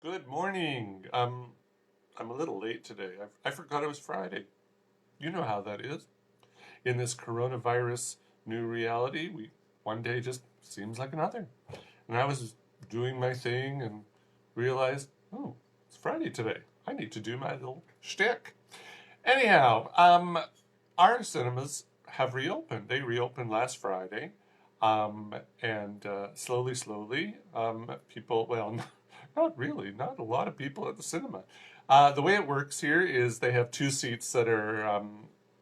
Good morning. I'm a little late today. I forgot it was Friday. You know how that is. In this coronavirus new reality, we one day just seems like another. And I was doing my thing and realized, oh, it's Friday today. I need to do my little shtick. Anyhow, our cinemas have reopened. They reopened last Friday. And slowly, people, well, not really, not a lot of people at the cinema. The way it works here is they have two seats that are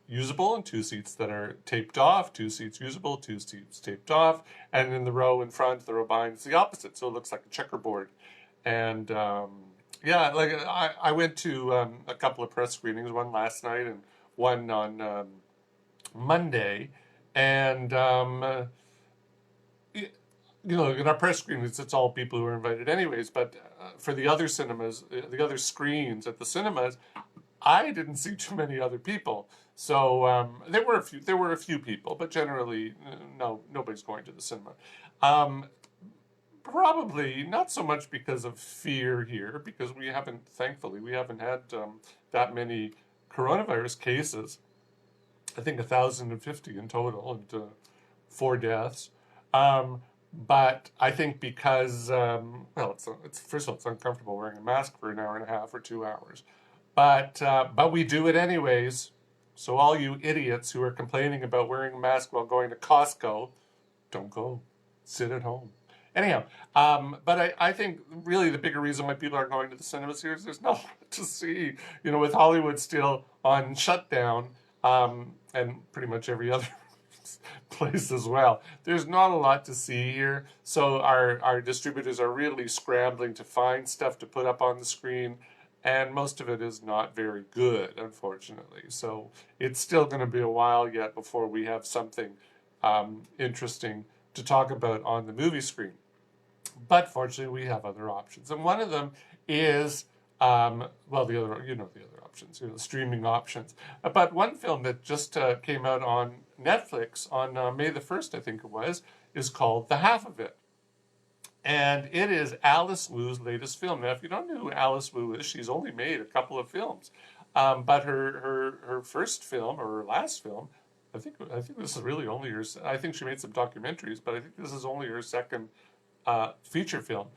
usable and two seats that are taped off, two seats usable, two seats taped off, and in the row in front, the row behind is the opposite, so it looks like a checkerboard. And yeah, like I went to a couple of press screenings, one last night and one on Monday, and in our press screenings, it's all people who are invited anyways. But for the other cinemas, the other screens at the cinemas, I didn't see too many other people. So there were a few. There were a few people, but generally, no, nobody's going to the cinema. Um, Probably not so much because of fear here, because thankfully, we haven't had that many coronavirus cases. I think 1,050 in total, and four deaths. But I think because, well, it's first of all, it's uncomfortable wearing a mask for an hour and a half or 2 hours, but we do it anyways. So all you idiots who are complaining about wearing a mask while going to Costco, don't go. Sit at home. Anyhow, but I think really the bigger reason why people are going to the cinemas here is there's not a lot to see. With Hollywood still on shutdown, and pretty much every other place as well. There's not a lot to see here, so our distributors are really scrambling to find stuff to put up on the screen, and most of it is not very good, unfortunately. So it's still going to be a while yet before we have something interesting to talk about on the movie screen. But fortunately, we have other options, and one of them is well, the other options, streaming options. But one film that just came out on Netflix on May the 1st, I think it was, is called The Half of It. And it is Alice Wu's latest film. Now, if you don't know who Alice Wu is, she's only made a couple of films. But her first film, or her last film, I think this is really only her. I think she made some documentaries, but I think this is only her second feature film.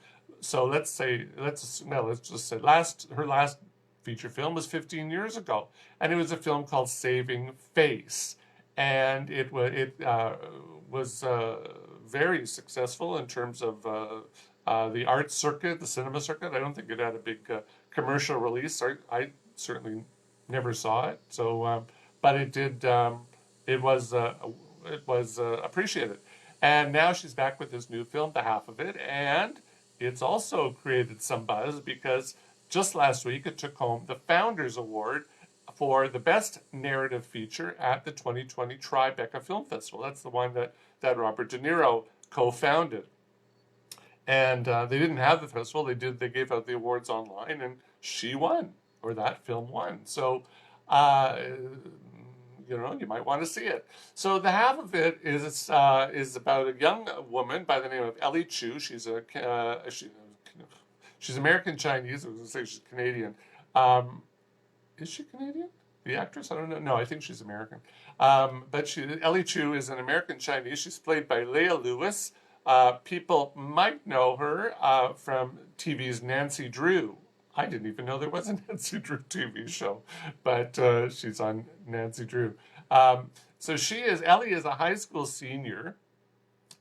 So let's just say her last feature film was 15 years ago, and it was a film called Saving Face, and it was very successful in terms of the art circuit, the cinema circuit. I don't think it had a big commercial release. I certainly never saw it. So, but it did. It was appreciated. And now she's back with this new film, The Half of It, and it's also created some buzz because just last week it took home the Founders Award for the Best Narrative Feature at the 2020 Tribeca Film Festival. That's the one that Robert De Niro co-founded. And they didn't have the festival. They gave out the awards online, and she won, or that film won. So uh, you might want to see it. So the half of it is about a young woman by the name of Ellie Chu. She's American Chinese. I was going to say she's Canadian. Um, is she Canadian? The actress? I don't know. No, I think she's American. But Ellie Chu is an American Chinese. She's played by Leah Lewis. People might know her from TV's Nancy Drew. I didn't even know there was a Nancy Drew TV show, but she's on Nancy Drew. So Ellie is a high school senior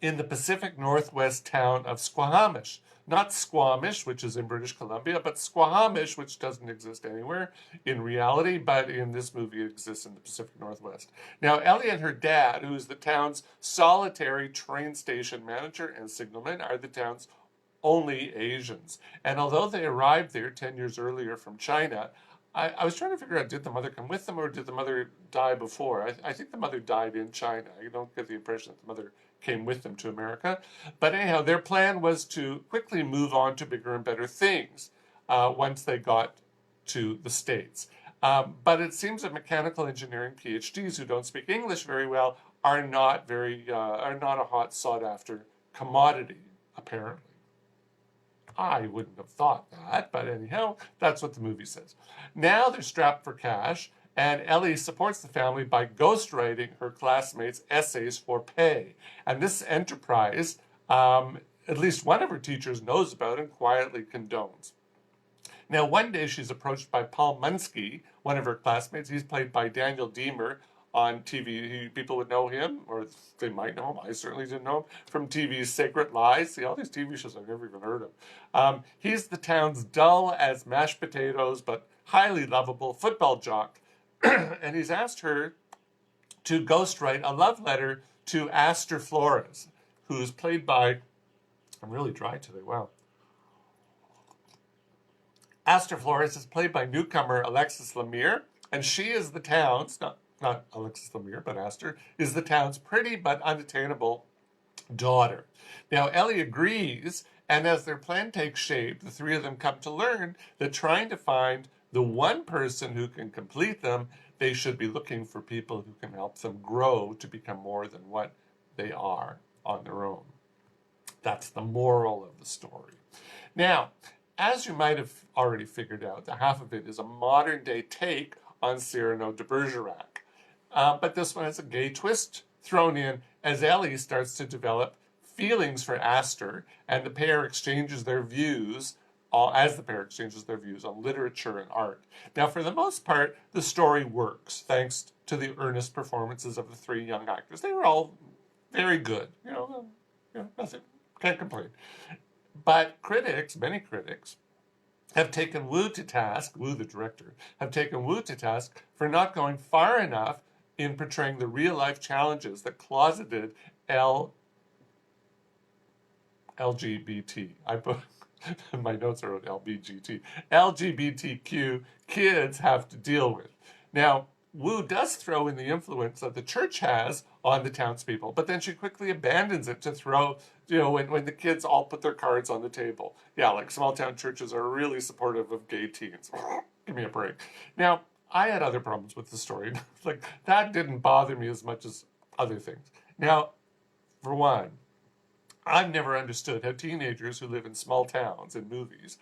in the Pacific Northwest town of Squamish. Not Squamish, which is in British Columbia, but Squamish, which doesn't exist anywhere in reality, but in this movie it exists in the Pacific Northwest. Now, Ellie and her dad, who is the town's solitary train station manager and signalman, are the town's only Asians. And although they arrived there 10 years earlier from China, I was trying to figure out, did the mother come with them or did the mother die before? I think the mother died in China. I don't get the impression that the mother came with them to America. But anyhow, their plan was to quickly move on to bigger and better things once they got to the States. But it seems that mechanical engineering PhDs who don't speak English very well are not a hot sought after commodity, apparently. I wouldn't have thought that, but anyhow, that's what the movie says. Now they're strapped for cash, and Ellie supports the family by ghostwriting her classmates' essays for pay. And this enterprise, at least one of her teachers knows about and quietly condones. Now, one day she's approached by Paul Munsky, one of her classmates. He's played by Daniel Deemer on TV. People would know him, or they might know him. I certainly didn't know him from TV's Sacred Lies. See, all these TV shows I've never even heard of. He's the town's dull as mashed potatoes, but highly lovable football jock. And he's asked her to ghostwrite a love letter to Aster Flores, who's played by, I'm really dry today, wow. Aster Flores is played by newcomer Alexis Lemire, and she is the town's, not Alexis Lemire, but Aster, is the town's pretty but unattainable daughter. Now, Ellie agrees, and as their plan takes shape, the three of them come to learn that trying to find the one person who can complete them, they should be looking for people who can help them grow to become more than what they are on their own. That's the moral of the story. Now, as you might have already figured out, the half of it is a modern-day take on Cyrano de Bergerac. But this one has a gay twist thrown in as Ellie starts to develop feelings for Aster, and the pair exchanges their views on literature and art. Now, for the most part, the story works, thanks to the earnest performances of the three young actors. They were all very good. Nothing, can't complain. But many critics, have taken Wu, the director, have taken Wu to task for not going far enough in portraying the real-life challenges that closeted LGBT. I put my notes are on LGBTQ kids have to deal with. Now, Wu does throw in the influence that the church has on the townspeople, but then she quickly abandons it to throw, when the kids all put their cards on the table. Yeah, like small town churches are really supportive of gay teens. Give me a break. Now, I had other problems with the story. Like, that didn't bother me as much as other things. Now, for one, I've never understood how teenagers who live in small towns in movies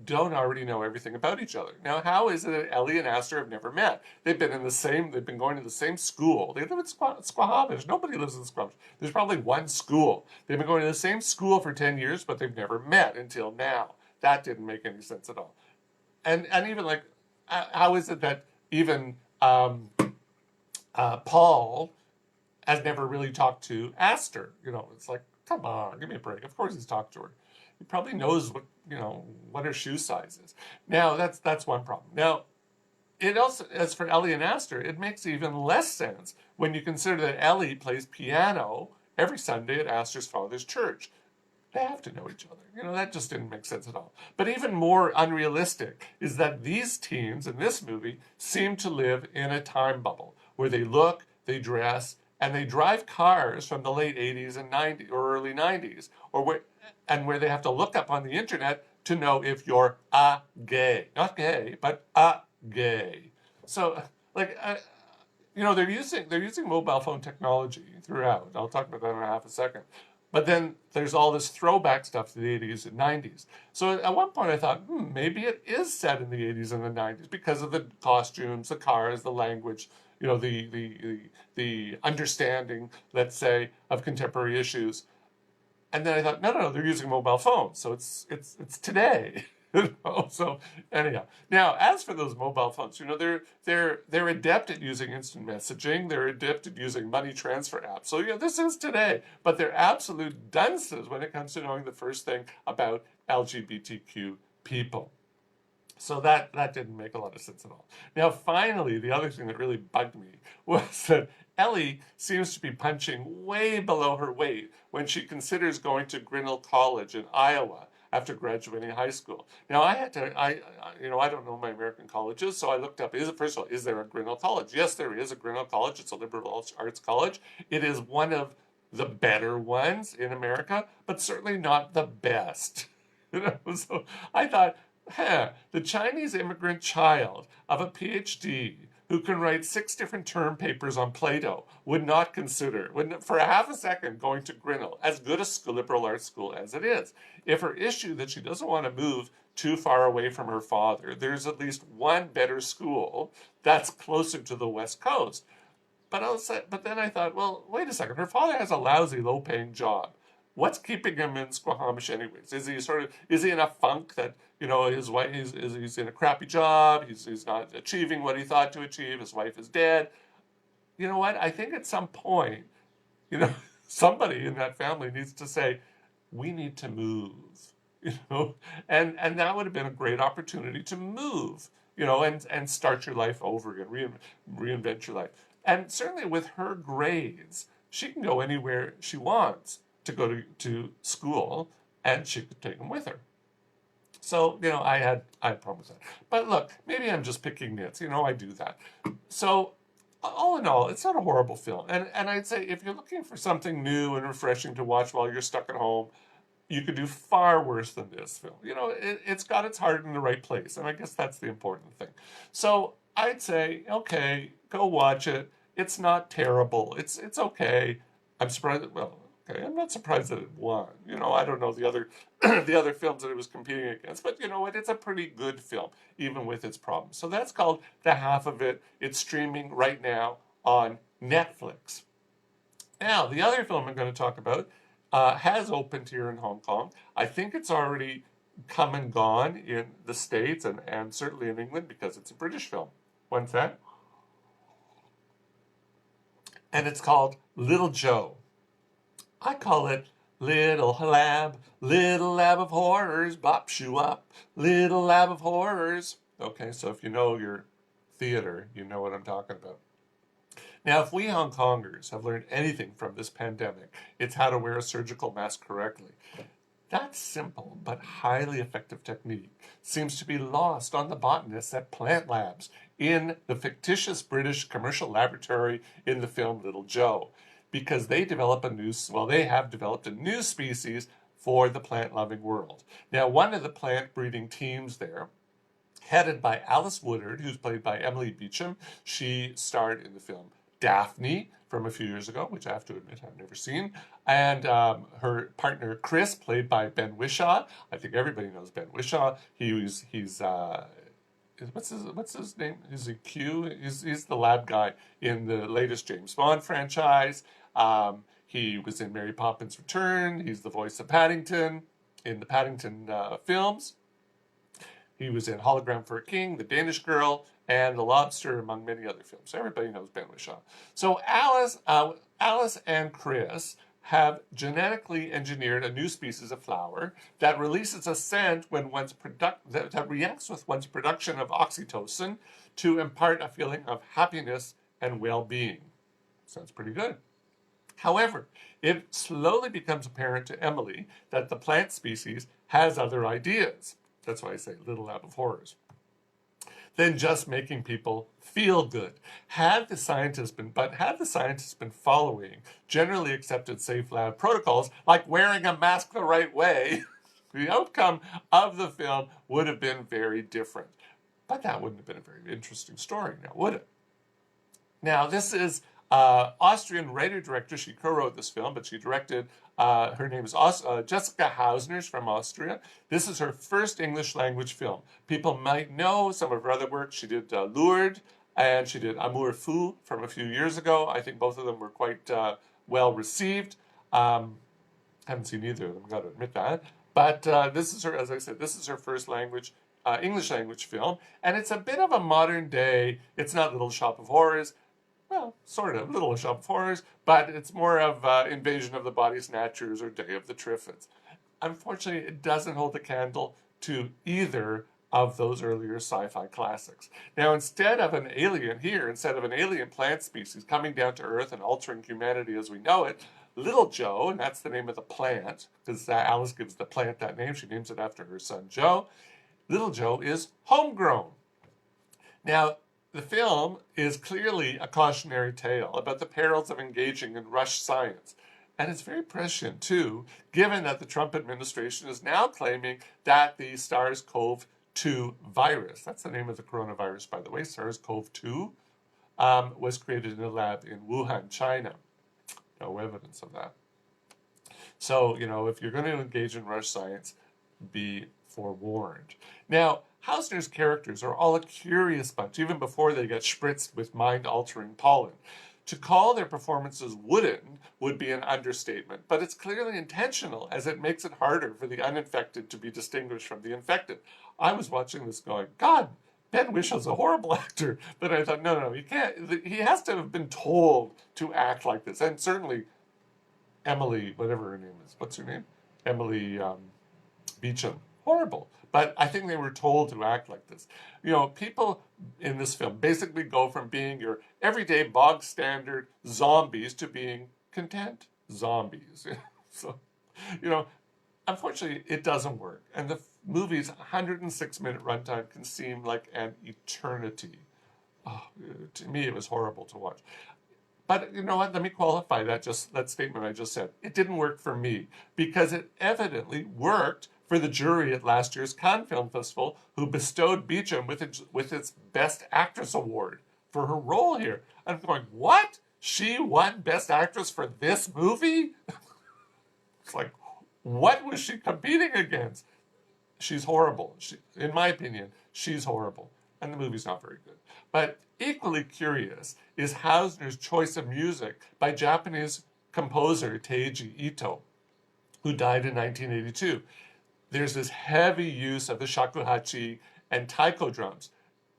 don't already know everything about each other. Now, how is it that Ellie and Aster have never met? They've been going to the same school. They live in Squamish. Nobody lives in Squamish. There's probably one school. They've been going to the same school for 10 years, but they've never met until now. That didn't make any sense at all. And even like, how is it that even Paul has never really talked to Aster? It's like, come on, give me a break. Of course he's talked to her. He probably knows what her shoe size is. Now, that's one problem. Now, it also, as for Ellie and Aster, it makes even less sense when you consider that Ellie plays piano every Sunday at Aster's father's church. They have to know each other. That just didn't make sense at all. But even more unrealistic is that these teens in this movie seem to live in a time bubble where they look, they dress, and they drive cars from the late 80s and 90s or early 90s, where they have to look up on the internet to know if you're a gay. Not gay, but a gay. So, they're using mobile phone technology throughout. I'll talk about that in half a second. But then there's all this throwback stuff to the 80s and 90s. So at one point I thought, maybe it is set in the 80s and the 90s because of the costumes, the cars, the language, the understanding, let's say, of contemporary issues. And then I thought, no, they're using mobile phones, so it's today. So anyhow, now as for those mobile phones, they're adept at using instant messaging. They're adept at using money transfer apps. So this is today, but they're absolute dunces when it comes to knowing the first thing about LGBTQ people. So that didn't make a lot of sense at all. Now, finally, the other thing that really bugged me was that Ellie seems to be punching way below her weight when she considers going to Grinnell College in Iowa after graduating high school. Now, I don't know my American colleges, so I looked up, first of all, is there a Grinnell College? Yes, there is a Grinnell College. It's a liberal arts college. It is one of the better ones in America, but certainly not the best. So I thought, the Chinese immigrant child of a PhD who can write 6 different term papers on Plato would not consider, would for a half a second, going to Grinnell, as good a liberal arts school as it is. If her issue that she doesn't want to move too far away from her father, there's at least one better school that's closer to the West Coast. But then I thought, well, wait a second. Her father has a lousy, low-paying job. What's keeping him in Squamish anyways? Is he in a funk that, his wife he's in a crappy job, he's not achieving what he thought to achieve, his wife is dead. You know what? I think at some point, you know, somebody in that family needs to say, we need to move, and that would have been a great opportunity to move, and start your life over again, reinvent your life. And certainly with her grades, she can go anywhere she wants to go to school, and she could take them with her. So, I had problems with that. But look, maybe I'm just picking nits. I do that. So, all in all, it's not a horrible film. And I'd say if you're looking for something new and refreshing to watch while you're stuck at home, you could do far worse than this film. It's got its heart in the right place. And I guess that's the important thing. So I'd say, okay, go watch it. It's not terrible. It's okay. I'm surprised. Well, okay, I'm not surprised that it won. I don't know the other the other films that it was competing against, but you know what? It's a pretty good film, even with its problems. So that's called The Half of It. It's streaming right now on Netflix. Now, the other film I'm going to talk about has opened here in Hong Kong. I think it's already come and gone in the States and certainly in England because it's a British film. When's that? And it's called Little Joe. I call it Little Lab of Horrors, bop shoo up, Little Lab of Horrors. Okay, so if you know your theater, you know what I'm talking about. Now, if we Hong Kongers have learned anything from this pandemic, it's how to wear a surgical mask correctly. That simple but highly effective technique seems to be lost on the botanists at Plant Labs in the fictitious British commercial laboratory in the film Little Joe, because they have developed a new species for the plant-loving world. Now, one of the plant breeding teams there, headed by Alice Woodard, who's played by Emily Beecham, she starred in the film Daphne from a few years ago, which I have to admit I've never seen, and her partner Chris, played by Ben Whishaw. I think everybody knows Ben Whishaw. He's what's his name? Is he Q? He's the lab guy in the latest James Bond franchise. He was in Mary Poppins Return. He's the voice of Paddington in the Paddington films. He was in Hologram for a King, The Danish Girl, and The Lobster, among many other films. So everybody knows Ben Whishaw. So Alice and Chris have genetically engineered a new species of flower that releases a scent when that reacts with one's production of oxytocin to impart a feeling of happiness and well-being. Sounds pretty good. However, it slowly becomes apparent to Emily that the plant species has other ideas. That's why I say Little Lab of Horrors. Than just making people feel good. Had the scientists been following generally accepted safe lab protocols, like wearing a mask the right way, the outcome of the film would have been very different. But that wouldn't have been a very interesting story now, would it? Now, this is Austrian writer-director. She co-wrote this film, but she directed. Her name is Jessica Hausner from Austria. This is her first English-language film. People might know some of her other work. She did Lourdes, and she did Amour Fou from a few years ago. I think both of them were quite well received. Haven't seen either of them, got to admit that. But this is her, as I said, this is her first English language film, and it's a bit of a modern day. It's not Little Shop of Horrors. Well, sort of, Little Shop of Horrors, but it's more of Invasion of the Body Snatchers or Day of the Triffids. Unfortunately, it doesn't hold a candle to either of those earlier sci-fi classics. Now, instead of an alien plant species coming down to Earth and altering humanity as we know it, Little Joe, and that's the name of the plant, because Alice gives the plant that name, she names it after her son Joe, Little Joe is homegrown. Now, the film is clearly a cautionary tale about the perils of engaging in rushed science. And it's very prescient, too, given that the Trump administration is now claiming that the SARS-CoV-2 virus, that's the name of the coronavirus, by the way, SARS-CoV-2, was created in a lab in Wuhan, China. No evidence of that. So, if you're going to engage in rush science, be forewarned. Now, Hausner's characters are all a curious bunch, even before they get spritzed with mind-altering pollen. To call their performances wooden would be an understatement, but it's clearly intentional, as it makes it harder for the uninfected to be distinguished from the infected. I was watching this going, God, Ben Whishaw a horrible actor. But I thought, no, he can't. He has to have been told to act like this. And certainly Emily, whatever her name is. What's her name? Emily Beecham. Horrible. But I think they were told to act like this. People in this film basically go from being your everyday bog standard zombies to being content zombies. So, unfortunately, it doesn't work. And the movie's 106-minute runtime can seem like an eternity. Oh, to me, it was horrible to watch. But you know what? Let me qualify that statement I just said. It didn't work for me because it evidently worked for the jury at last year's Cannes Film Festival, who bestowed Beecham with its Best Actress award for her role here. I'm going, what? She won Best Actress for this movie? It's like, what was she competing against? She's horrible. In my opinion, she's horrible. And the movie's not very good. But equally curious is Hausner's choice of music by Japanese composer Teiji Ito, who died in 1982. There's this heavy use of the shakuhachi and taiko drums,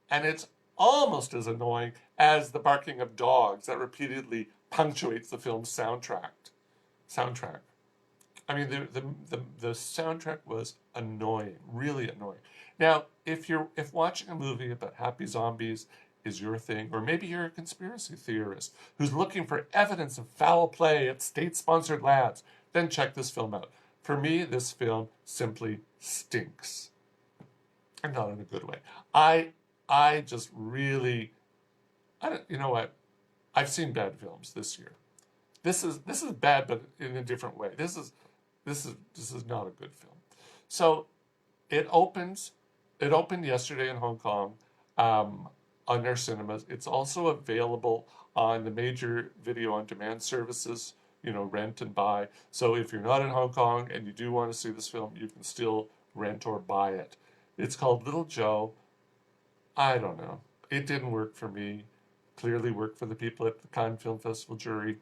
and it's almost as annoying as the barking of dogs that repeatedly punctuates the film's soundtrack. I mean, the soundtrack was annoying, really annoying. Now, if watching a movie about happy zombies is your thing, or maybe you're a conspiracy theorist who's looking for evidence of foul play at state-sponsored labs, then check this film out. For me, this film simply stinks. And not in a good way. I just really, you know what? I've seen bad films this year. This is bad, but in a different way. This is not a good film. So it opened yesterday in Hong Kong on their cinemas. It's also available on the major video on demand services, rent and buy. So if you're not in Hong Kong and you do want to see this film, you can still rent or buy it. It's called Little Joe. I don't know. It didn't work for me. Clearly worked for the people at the Cannes Film Festival jury.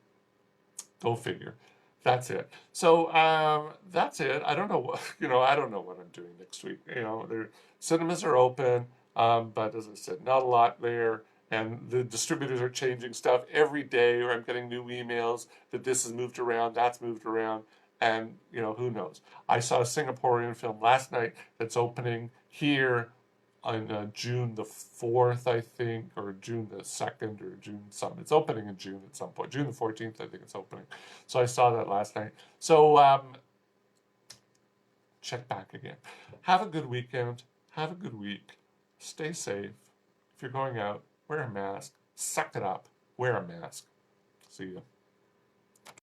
Go figure. That's it. So that's it. I don't know what I don't know what I'm doing next week. Their cinemas are open, but as I said, not a lot there. And the distributors are changing stuff every day, or I'm getting new emails that this has moved around, that's moved around, and who knows. I saw a Singaporean film last night that's opening here on June the 4th, I think, or June the 2nd, or June something. It's opening in June at some point. June the 14th, I think it's opening. So I saw that last night. So check back again. Have a good weekend. Have a good week. Stay safe. If you're going out, wear a mask. Suck it up. Wear a mask. See ya.